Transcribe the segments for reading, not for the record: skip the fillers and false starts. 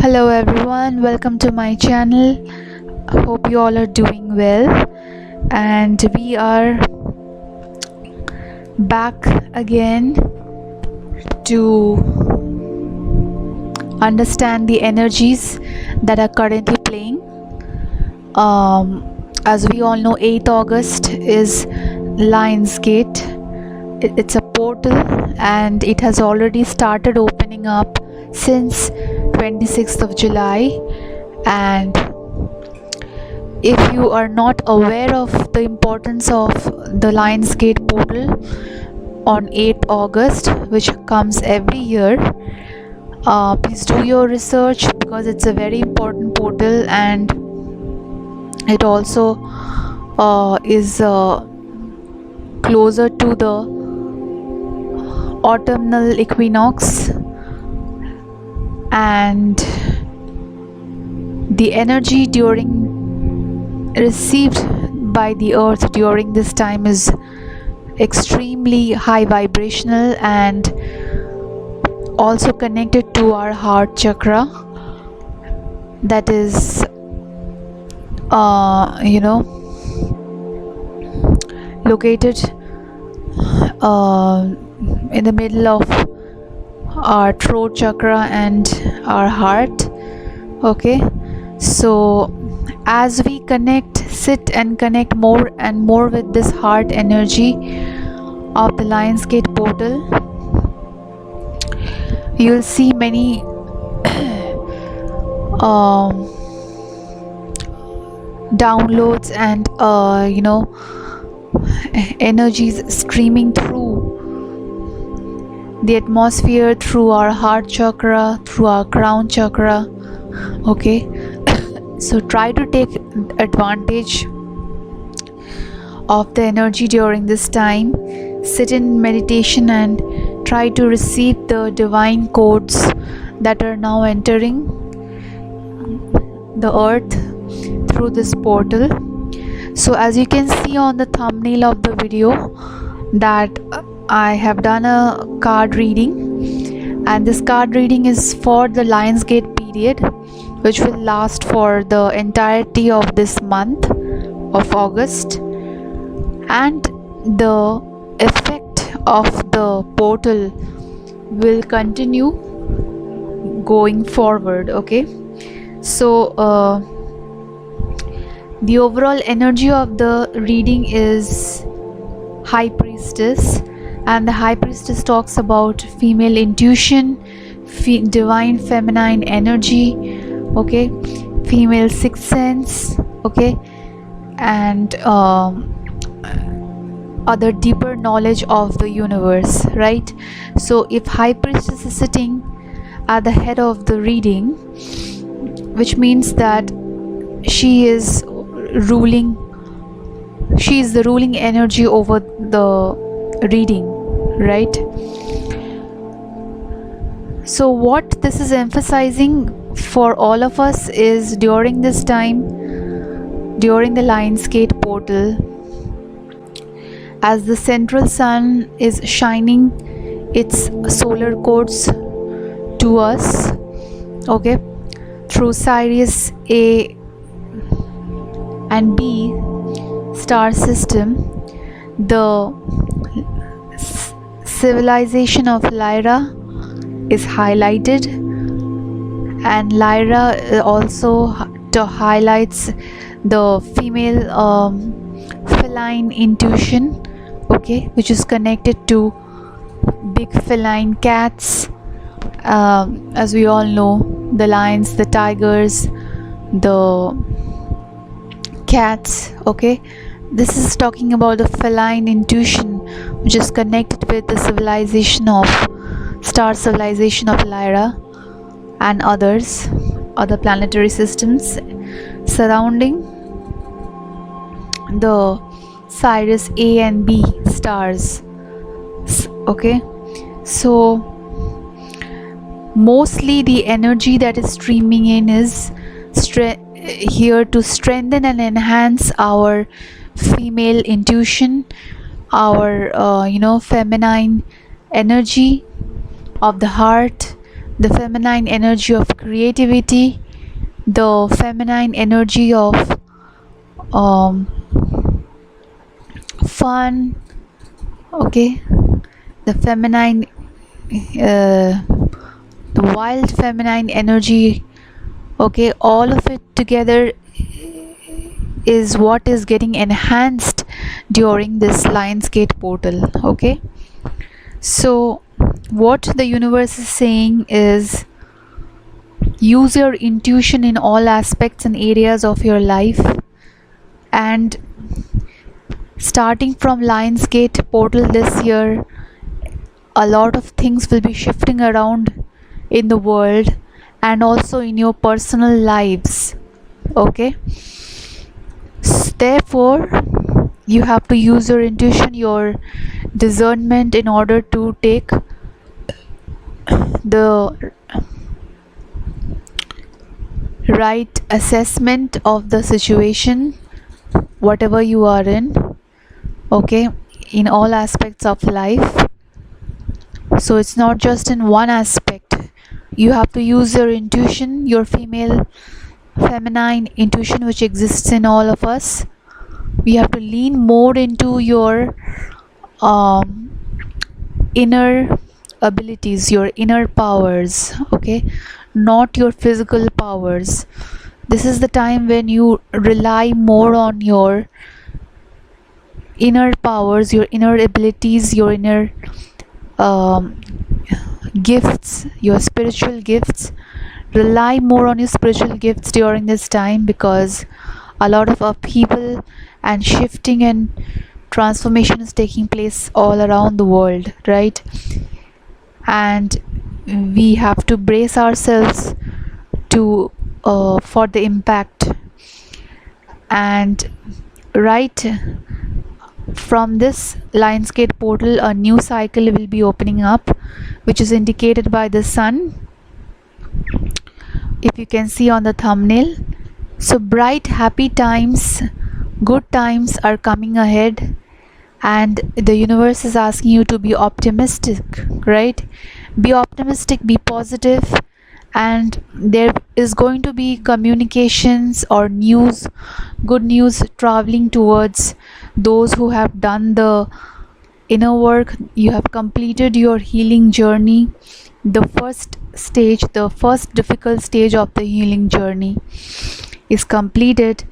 Hello everyone, welcome to my channel. I hope you all are doing well, and we are back again to understand the energies that are currently playing. As we all know, 8th August is Lionsgate. It's a portal and it has already started opening up since 26th of July. And if you are not aware of the importance of the Lionsgate portal on 8th August, which comes every year, please do your research, because it's a very important portal, and it also is closer to the autumnal equinox, and the energy received by the earth during this time is extremely high vibrational and also connected to our heart chakra, that is located in the middle of our throat chakra and our heart. Okay, so as we sit and connect more and more with this heart energy of the Lionsgate portal, you'll see many downloads and energies streaming through the atmosphere, through our heart chakra, through our crown chakra. Okay, so try to take advantage of the energy during this time. Sit in meditation and try to receive the divine codes that are now entering the earth through this portal. So as you can see on the thumbnail of the video, that I have done a card reading, and this card reading is for the Lionsgate period, which will last for the entirety of this month of August, and the effect of the portal will continue going forward. Okay, so the overall energy of the reading is High Priestess, and the High Priestess talks about female intuition, divine feminine energy, okay, female sixth sense, okay, and other deeper knowledge of the universe, right? So if High Priestess is sitting at the head of the reading, which means that she is the ruling energy over the reading, right? So what this is emphasizing for all of us is, during this time, during the Lionsgate portal, as the central sun is shining its solar codes to us, okay, through Sirius A and B star system, the civilization of Lyra is highlighted, and Lyra also highlights the female feline intuition, okay, which is connected to big feline cats. As we all know, the lions, the tigers, the cats, okay. This is talking about the feline intuition, which is connected with the star civilization of Lyra and other planetary systems surrounding the Sirius A and B stars. Okay, so mostly the energy that is streaming in is here to strengthen and enhance our female intuition, our feminine energy of the heart, the feminine energy of creativity, the feminine energy of um, fun, okay, the feminine, the wild feminine energy, okay, all of it together is what is getting enhanced during this Lionsgate portal, okay. So what the universe is saying is, use your intuition in all aspects and areas of your life, and starting from Lionsgate portal this year, a lot of things will be shifting around in the world and also in your personal lives, okay. Therefore you have to use your intuition, your discernment, in order to take the right assessment of the situation, whatever you are in, okay, in all aspects of life. So it's not just in one aspect. You have to use your intuition, your feminine intuition which exists in all of us. We have to lean more into your inner abilities, your inner powers, okay, not your physical powers. This is the time when you rely more on your inner powers, your inner abilities, your inner gifts, your spiritual gifts. Rely more on your spiritual gifts during this time, because a lot of upheaval and shifting and transformation is taking place all around the world, right? And we have to brace ourselves to for the impact. And right from this Lionsgate portal, a new cycle will be opening up, which is indicated by the sun, if you can see on the thumbnail. So bright, happy times, good times are coming ahead, and the universe is asking you to be optimistic, right? Be optimistic, be positive, and there is going to be communications or news, good news traveling towards those who have done the inner work. You have completed your healing journey. The first stage, the first difficult stage of the healing journey is completed,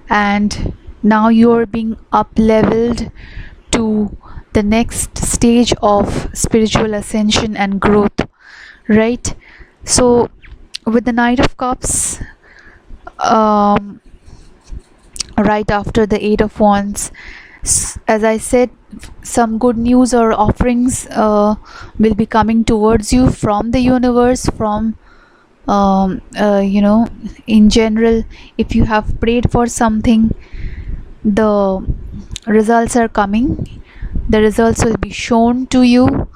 and now you are being up leveled to the next stage of spiritual ascension and growth, right? So with the Knight of Cups, right after the Eight of Wands, as I said, some good news or offerings will be coming towards you from the universe, from in general. If you have prayed for something, the results are coming. The results will be shown to you,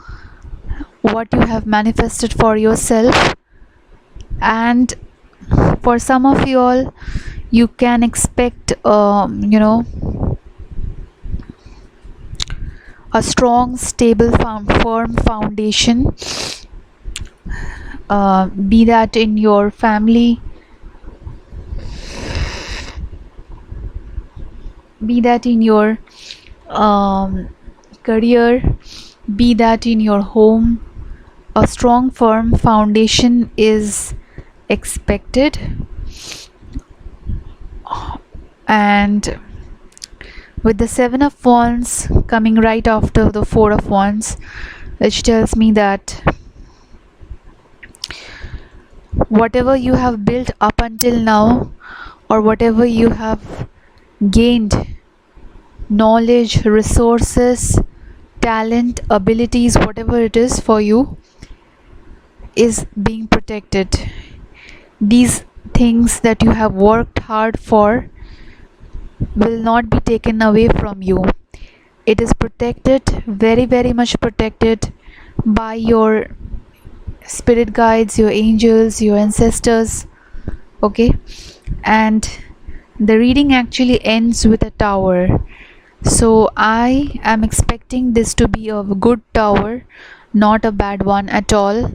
what you have manifested for yourself. And for some of you all, you can expect a strong, stable, firm foundation, be that in your family, be that in your career, be that in your home. A strong, firm foundation is expected. And with the Seven of Wands coming right after the Four of Wands, which tells me that whatever you have built up until now, or whatever you have gained, knowledge, resources, talent, abilities, whatever it is for you, is being protected. These things that you have worked hard for will not be taken away from you. It is protected, very, very much protected by your spirit guides, your angels, your ancestors, okay. And the reading actually ends with a tower, so I am expecting this to be a good tower, not a bad one at all,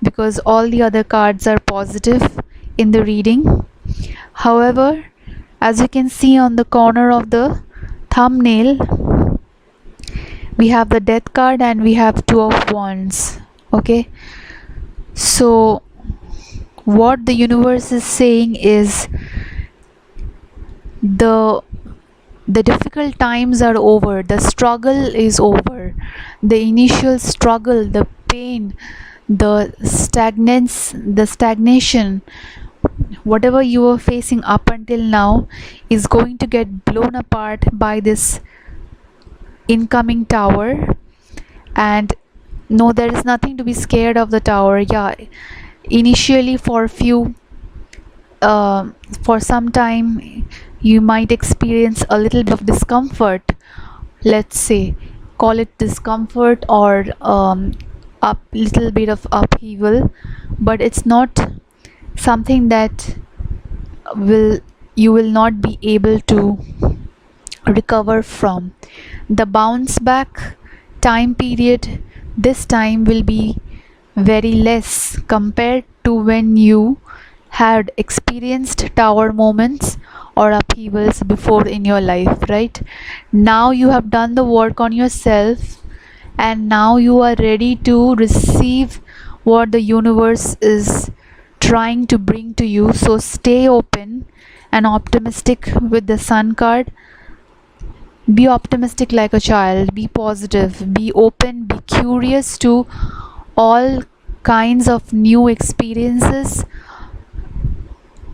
because all the other cards are positive in the reading. However, as you can see on the corner of the thumbnail, we have the Death card and we have Two of Wands. Okay, so what the universe is saying is the difficult times are over, the struggle is over, the initial struggle, the pain, the stagnation, whatever you were facing up until now is going to get blown apart by this incoming tower. And no, there is nothing to be scared of the tower. Yeah, initially for some time you might experience a little bit of discomfort, let's say, call it discomfort, or a little bit of upheaval, but it's not something that you will not be able to recover from. The bounce back time period this time will be very less compared to when you had experienced tower moments or upheavals before in your life, right? Now you have done the work on yourself and now you are ready to receive what the universe is trying to bring to you. So stay open and optimistic with the Sun card. Be optimistic like a child, be positive, be open, be curious to all kinds of new experiences,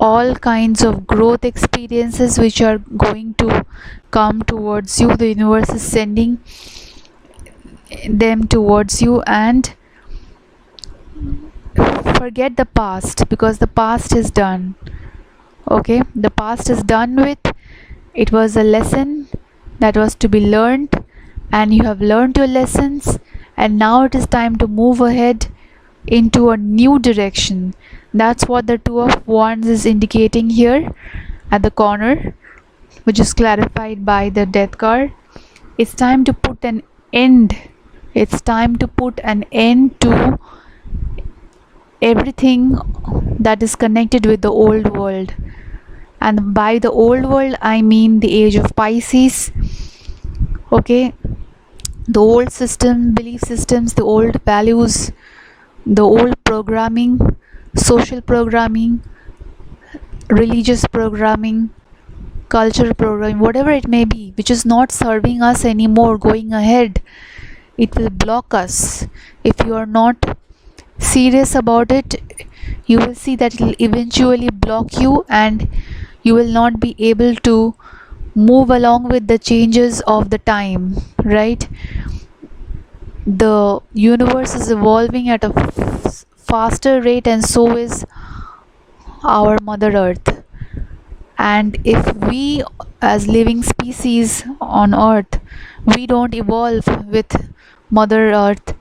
all kinds of growth experiences which are going to come towards you. The universe is sending them towards you, and forget the past because the past is done. Okay, the past is done with. It was a lesson that was to be learned, and you have learned your lessons, and now it is time to move ahead into a new direction. That's what the Two of Wands is indicating here at the corner, which is clarified by the Death card. It's time to put an end. It's time to put an end to everything that is connected with the old world. And by the old world, I mean the age of Pisces. Okay, the old system, belief systems, the old values, the old programming, social programming, religious programming, cultural programming, whatever it may be, which is not serving us anymore going ahead. It will block us. If you are not serious about it, you will see that it will eventually block you and you will not be able to move along with the changes of the time, right? The universe is evolving at a faster rate, and so is our Mother Earth. And if we as living species on Earth, we don't evolve with Mother Earth,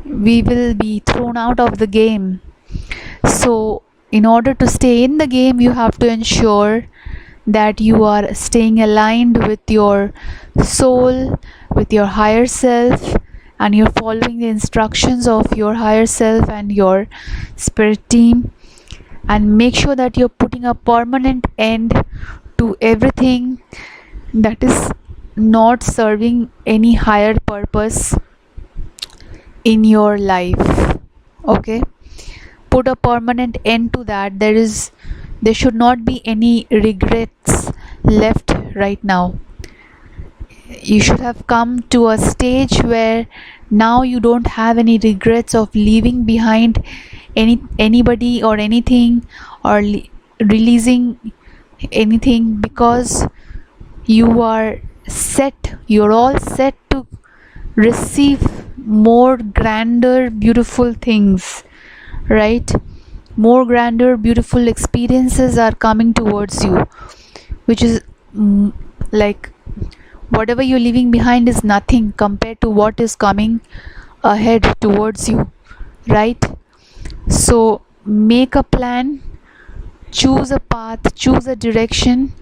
we will be thrown out of the game. So in order to stay in the game, you have to ensure that you are staying aligned with your soul, with your higher self, and you're following the instructions of your higher self and your spirit team. And make sure that you're putting a permanent end to everything that is not serving any higher purpose in your life. Okay, put a permanent end to that. There should not be any regrets left right now. You should have come to a stage where now you don't have any regrets of leaving behind anybody or anything, or releasing anything, because you're all set to receive more grander, beautiful things, right? More grander, beautiful experiences are coming towards you, which is like whatever you're leaving behind is nothing compared to what is coming ahead towards you, right? So make a plan, choose a path, choose a direction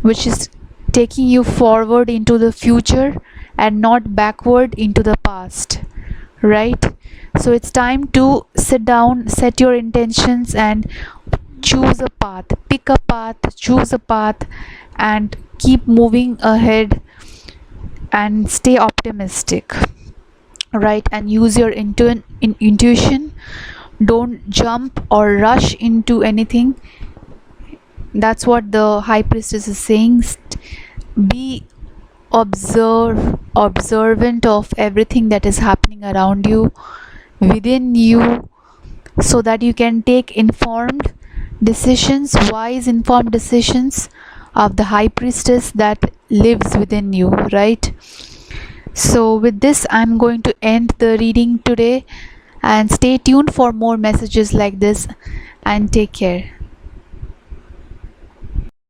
which is taking you forward into the future and not backward into the past, right? So it's time to sit down, set your intentions, and choose a path. Pick a path, choose a path, and keep moving ahead and stay optimistic, right? And use your intuition. Don't jump or rush into anything. That's what the high priestess is saying. Be observant of everything that is happening around you, within you, so that you can take informed decisions, wise informed decisions of the high priestess that lives within you, right? So with this, I'm going to end the reading today, and stay tuned for more messages like this, and take care.